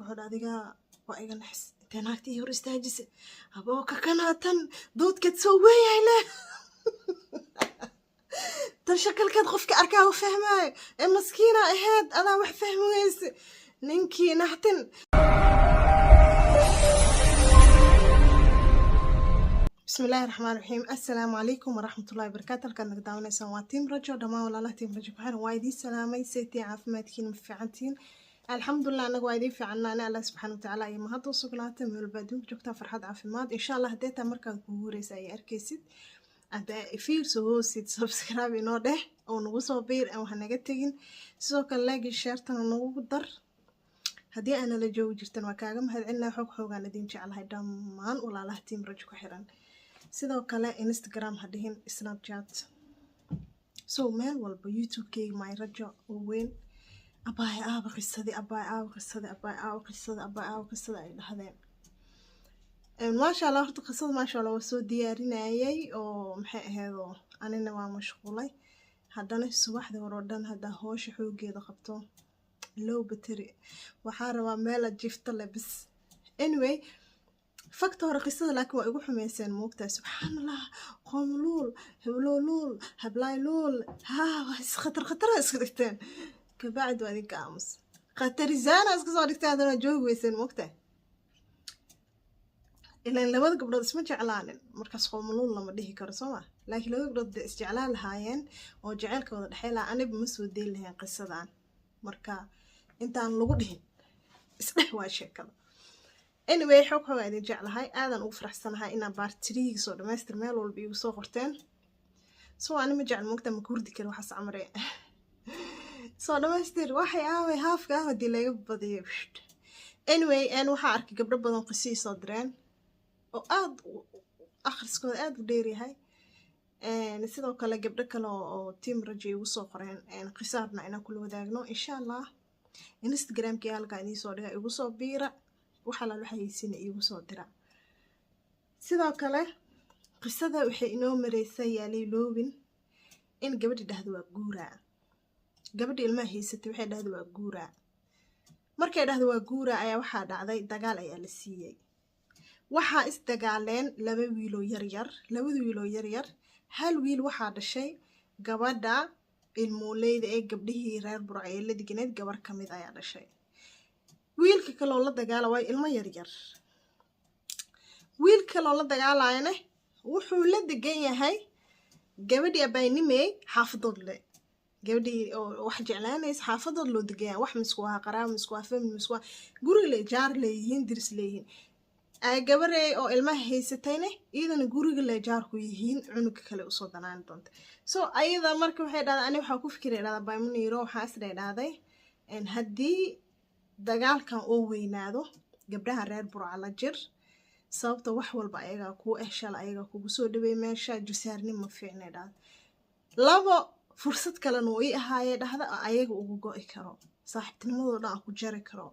wuxuu adiga waa iga naxis intee naagtii hor istaajise aboo ka kanaatan doodkeed soo weeyayle tan shakalkeed qofka arkaa u fahmaayo ee maskiina ahayd adaa wax fahmi weyse ninkii naxtin بسم الله الرحمن الرحيم السلام عليكم ورحمة الله وبركاته لكن نقدامنا سواتيم رجو دما ولا لا تيم رجو بحر وايدي سلامي سيتي عافماتكين مفعنتين الحمد لله أنا وايدي في عنا أنا الله سبحانه وتعالى يما هادو سقناتي من البدو جوكتا فرحات عافمات إن شاء الله هديتا مركز كوريس أي أركيسيد أدا إفير سوسيد سبسكرايب إنوده أو نوصو بير أو هنجتين سوك اللاقي شيرتنا نوقدر هدي أنا لجو جرتن وكاغم هاد عنا حوق أنا دين شعل هاي دمان ولا لا تيم رجو كحران sidoo kale Instagram hadihin Snapchat meel walba YouTube kay my rajo oo weyn abay qisadi ay dhahdeen ma sha Allah horta qisada ma sha Allah waa soo diyaarinayay oo maxay ahayd anina waa mashquulay haddana subaxdii hore dhan hada hoosha xoogeeda qabto low battery waxa rabaa meel jifta labis anyway فاكتور قصة لكن وأقول حميسين موقتها سبحان الله قوم لول هبلاي لول بس خطر اسكتين كبعد وادي كامس خطر زانا اسكتين هذا جوه ويسين موقتها إلا إن لما قبل اسمه جعلان مركز قوم لول لما ديه كرسومة لكن لو قبل استعلان هاين أو جعلك وضع حيلة أنا بمسود دي اللي هي قصة دان مركا أنت عن لغدهن اسمه شكل anyway xog idin jeclahay aadan ugu faraxsanahay inaan baartiriga soo dhameystir meel walba igu soo qorteen ani ma jecel moogta ma kurdi karo waxa samre soo dhameystir waxay aaway haafka hadii laga badiyo anyway waxa arkay gabdho badan qisiis soo direen oo aad akhriskooda aad u dheer yahay sidoo kale gabdho kale oo team rajo igu soo qoreen qisaarna inaan kula wadaagno insha Allah Instagram-kii halka idin soo dhigay igu soo biira waxa la waxaysiina igu soo dira sidoo kale qisada waxay inoo mareysay yaalay loobin in gabadhi dhahdo waa guura gabadhi ilmaha haysatay waxay dhahdo waa guura markay dhahdo waa guura ayaa waxa dhacday dagaal ayaa la siiyay waxa is dagaaleen laba wiilo yar hal wiil waxa dhashay gabadha ilmooleyda ee gabdhihii reer burcay la digneed gabar kamid ayaa dhashay wiilka kale oo la dagaalay ilmo yar wiilka kale oo la dagaalayna wuxuu la degan yahay gabadhi abaynimay xaafadood le gabadhi oo wax jeclaanaysa xaafadood loo degan wax misku waa qaraab misku waa family misku guriga le jaar leeyihiin diris leeyihiin ay gabarey oo ilmaha haysatayna iyadana guriga le jaar ku yihiin cunug kale u soo danaan doonta ayada markii waxay dhahday ani waxa ku fikiray baymuniiro waxa isdheeday hadii dagaalkan oo weynaado gabdhaha reer burca la jir sababta wax walba ayaga ku ehshal ayaga kugu soo dhaweey meesha jusaarnimo fiicnay dhaad labo fursad kale oo ii ahaayay dhahda ayaga ugu go'i karo saaxiibtinimadooda aan ku jari karo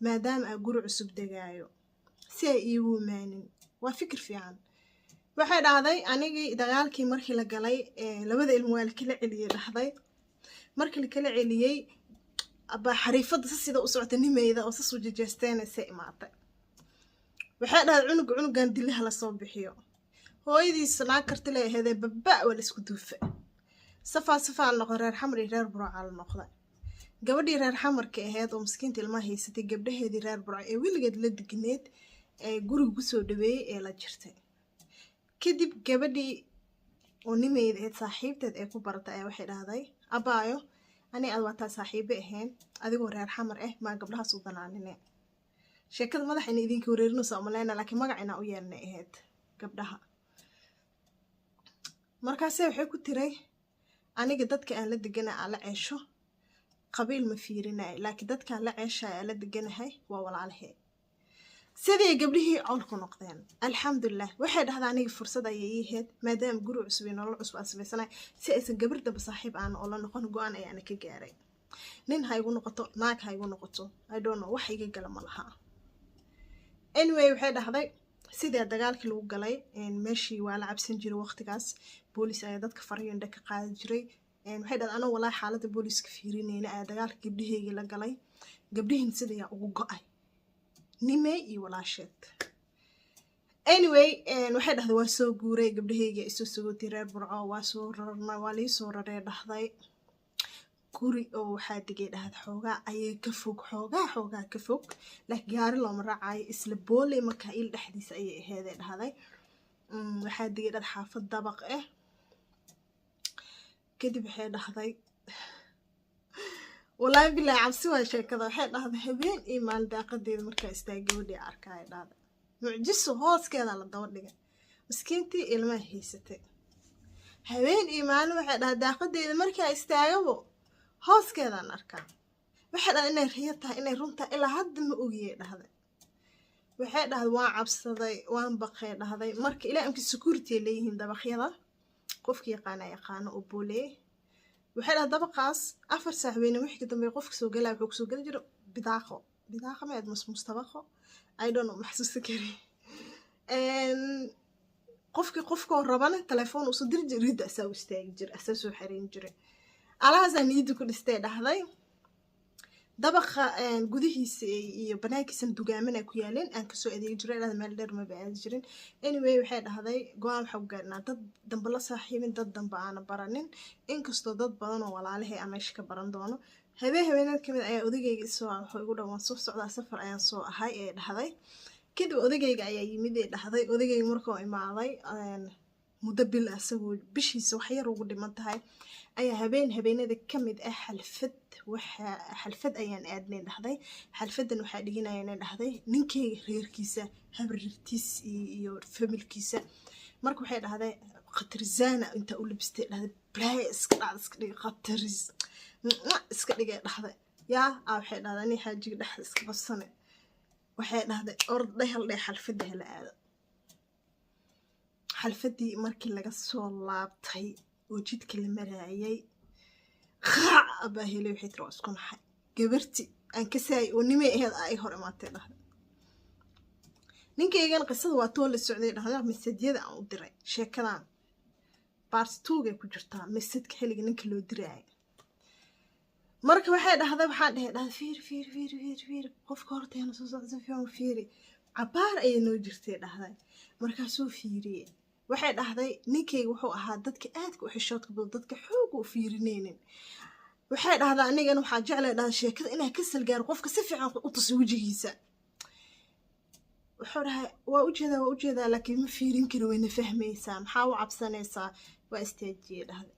maadaama ay guri cusub degaayo si ay iigu maanin waa fikir fiican waxay dhahday anigii dagaalkii markii la galay labada ilmo waa kala celiyay dhahday markii la kala celiyay aba xariifada sida u socota nimeeyda oo soo jeesteen say imaatay waxay dhahay cunugan dilaha la soo bixiyo hooyadiis na karti leeyahay babba wala isku duufa safa noqon reer xamar iyo reer burca la noqday gabadhii reer xamarka ahayd oo miskiinta ilmaha haysatay gabdhaheedii reer burca ee wiligeed la digneed ee guriga ku soo dhaweeyay ee la jirtay kadib gabadhii oo nimeeyda ee saaxiibteed ee ku baratay ay waxay dhahday abaayo ani aad wataa saaxiibe ahayn adigoo reer xamar ma gabdhaha soo danaanine sheekada madaxina idinka wareerino Soomaaliyeed laakiin magacina u yeelnay ahayd gabdhaha markaas waxay ku tiray aniga dadka aan la deganaa aan la ceesho qabiil ma fiirinay laakiin dadka aan la ceeshay aan la deganahay waa walaalahay sidii gabdhihii cawlku noqdeen alxamdulillah waxay dhahdaa aniga fursad ay yeeheed maadaama guri cusub iyo nolol cusub asbaysanay si aysan gabardaba saaxiib aan oo la noqon go'aan ay ka gaaray nin ha igu noqoto naag ha igu noqoto I don't know wax iga gal ma laha anyway waxay dhahday sidii dagaalkii lagu galay meeshii waa la cabsan jiray waqtigaas booliis ay dadka fariin ka qaadi jiray waxay dhahday ana xaaladda booliiska fiirinayna ay dagaalkii gabdhihii la galay gabdhihiin sidii ugu go'ay nimey iyo walaasheed. Anyway, waxay dhahday waa soo guuray gabdhahayga isu sugotay reer Burco waa soo rarnay waa lii soo raree dhahday guri oo waxaa digay dhahad xoogaa ayay ka fog xoogaa ka fog laakiin gaari looma raacayo isla booley markaa il dhexdiisa ayay aheedee dhahday waxaa digay dhad xaafad dabaq ah kadib waxay dhahday wallaahi bilaa cabsi waa sheekada waxay dhahday habeen iyo maalin daaqadeeda markaa istaag gabadhii arkaya dhahday mucjiso hooskeeda la daba dhigay miskiintii ilmaha haysatay habeen iyo maalin waxay dhahday daaqadeeda markaa istaagabo hooskeedaan arkaa waxay dhahday inay riyo tahay inay runtaa ilaa hadda ma ogiyay dhahday waxay dhahday waan cabsaday waan baqay dhahday marka ilaa amki security leeyihiin dabaqyada qofkii yaqaano oo booley waxay dhahday dabaqaas 4 saac weyn wixii ka dambeeyay qofka soo galay wuxuu soo gali jiray bidaaqo ma aad mustabaqo I don't know maxsuusta kari qofka rabana telefoon uu soo diri jiray rida asaa istaagi jiray asaa soo xariin jiray alaasaan niidi ku dhistay dhahday dabaqa gudihiisa iyo banaankiisa dugaamana ku yaaleen aan ka soo adeeg jiray dhahday meel dheer ma baad jirin anyway waxay dhahday go'aan waxa u gaarnaa dad dambe la saaxiibin dad dambe aan baranin inkastoo dad badan oo walaalahay aan meesha ka baran doono habeenad kamid ayaa odagayga soo wuxuu igu dhawaan soo socdaa safar ayaan soo ahay ee dhahday kadib odagayga ayaa yimid ee dhahday odagayga markuu imaaday muddo bil asagoo bishiisa wax yar ugu dhiman tahay ayaa habeenada kamid ah xalfad ayaan aadnay dhahday xalfadan waxaa dhiginayaan dhahday ninkeyga reerkiisa habrirtiis iyo familkiisa marka waxay dhahday qatarzana inta u labistay dhahday iska dhig qatariz iska dhigay dhahday yaa waxay dhahday ani xaajiga dhax iska qabsane waxay dhahday orday hal dhay xalfada hala aado xalfadii markii laga soo laabtay oo jidka la maraayay qaac abaa helay waxay tiri isku naxay gabarti aan ka saay oo nimay ahayd ay hor imaatay dhahday ninkaygan qisada waa toon la socday dhahday masadyada aan u diray sheekadan part 2 ay ku jirtaa masadka xilliga ninka loo diray marka waxay dhahday waxaan dhahay fiir qofka horteena soo socda fiican fiiri cabaar ay noo jirtay dhahday markaasuu fiiriyay waxay dhahday ninkayga wuxuu ahaa dadka aadka u xishoodka badan dadka xoog u fiirinaynin waxay dhahday anigana waxaa jeclay dhahday sheekada inaa ka salgaaro qofka si fiican u tuso wajigiisa wuxuu dhahay waa u jeedaa laakiin ma fiirin karo wayna fahmaysaa maxaa u cabsanaysaa waa istaajiyay dhahday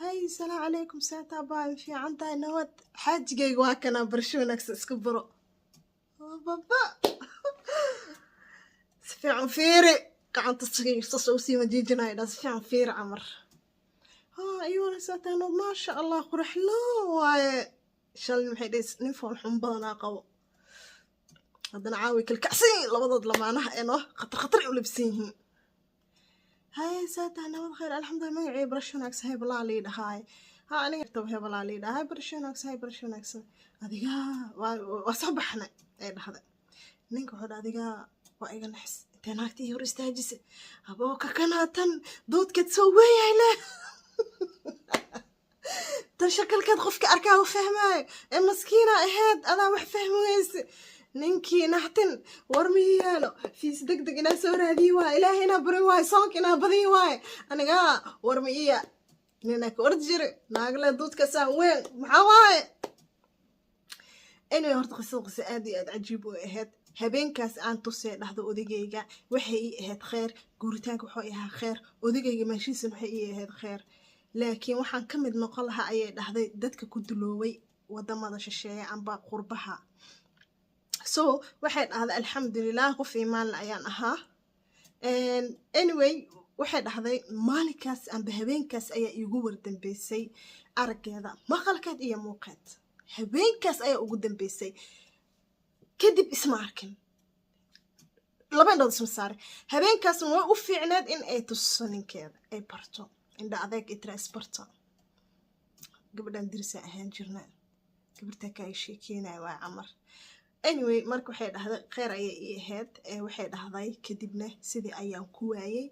hay salaam calaykum saata baa fiican tahay nabad xaajigayga waa kana barsho wanaagsan iska baro baba si fiican fiiri gacanta soo sii wajijinay dhas fiican fiir amar ayuuna saatano ma sha Allah qurux loo waaye shalay maxay dhis nin fool xun badanaa qabo haddana caawi kalkacsiin labadood lamaanaha eno khatar u labsan yihiin hay saatana wad khayr alxamdulillah magacay barashoonaagsa hay balaa lii dhahay aniga tabay balaa lii dhahay barashoonaagsa adiga waa soo baxnay ay dhahday ninka wuxuu adiga waa iga naxis naagtii hor istaajisay aboo ka kanaatan doodkeed soo weeyayna tan shakalkeed qofka arkaa u fahmaayo ee maskiina ahayd adaa wax fahmi weyse ninkii naxtin war ma yaalo fiis degdeg inaa soo raadiyi waaye ilaahay inaa bari waaye soonka inaa badiyi waaye aniga war ma iya nina ka ordi jire naagle doodka saan weyn maxaa waaye anyway horta qisa aad iyo aad cajiib u ahayd habeenkaas aan tusay dhahdo odagayga waxay ii ahayd khayr guuritaanka wuxuu ahaa khayr odagayga maashiisan waxay ii ahayd khayr laakiin waxaan ka mid noqon lahaa ayay dhahday dadka ku dulooway wadamada shisheeye amba qurbaha so waxay dhahday alxamdulillah qof iimaan la ayaan ahaa anyway waxay dhahday maalinkaas amba habeenkaas ayaa iigu wardambeysay araggeeda maqalkeed iyo muuqeed habeenkaas ayaa ugu dambeysay kadib isma arkin laba indhood isma saaray habeenkaas way u fiicneed in ay tuso ninkeeda ay barto indha adeeg itra isbarto gabadhan dirisa ahaan jirna gabarta ka ay sheekeynay waa camar anyway marka waxay dhahday khayr ayay ii ahayd waxay dhahday kadibna sidii ayaan ku waayay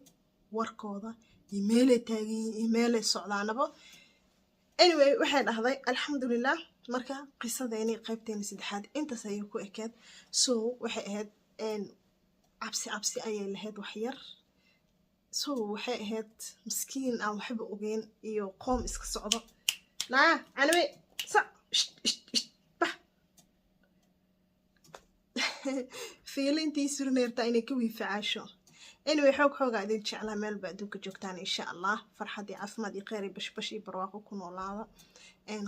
warkooda iimailay taagin iimailay socdaanaba anyway waxay dhahday alxamdulillah marka qisadeeni qaybteeni saddexaad intaas ayay ku ekeed so waxay ahayd cabsi ayay lahayd wax yar so waxay ahayd miskiin aan waxba ogeyn iyo qoom iska socdo canabe fiilintii surneerta inay ka wiifacaasho anyway xoogaa idin jeclaa meel ba adduunka joogtaan insha allah farxad iyo caafimaad iyo kheyr iyo bashbash iyo barwaaqo ku noolaada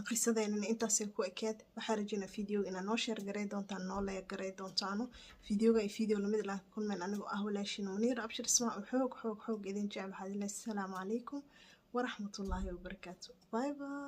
qisadeenina intaasay ku ekeed waxaa rajaynaa videoga inaa noo sheer garay doontaan noo leeg garay doontaano videoga iyo video lamid ilaah kulmeen anigoo ah walaashiin muniir abshir ismaa xoog idin jecel waxaad ilaahay assalaamu calaykum waraxmatullaahi wabarakaatu bye bye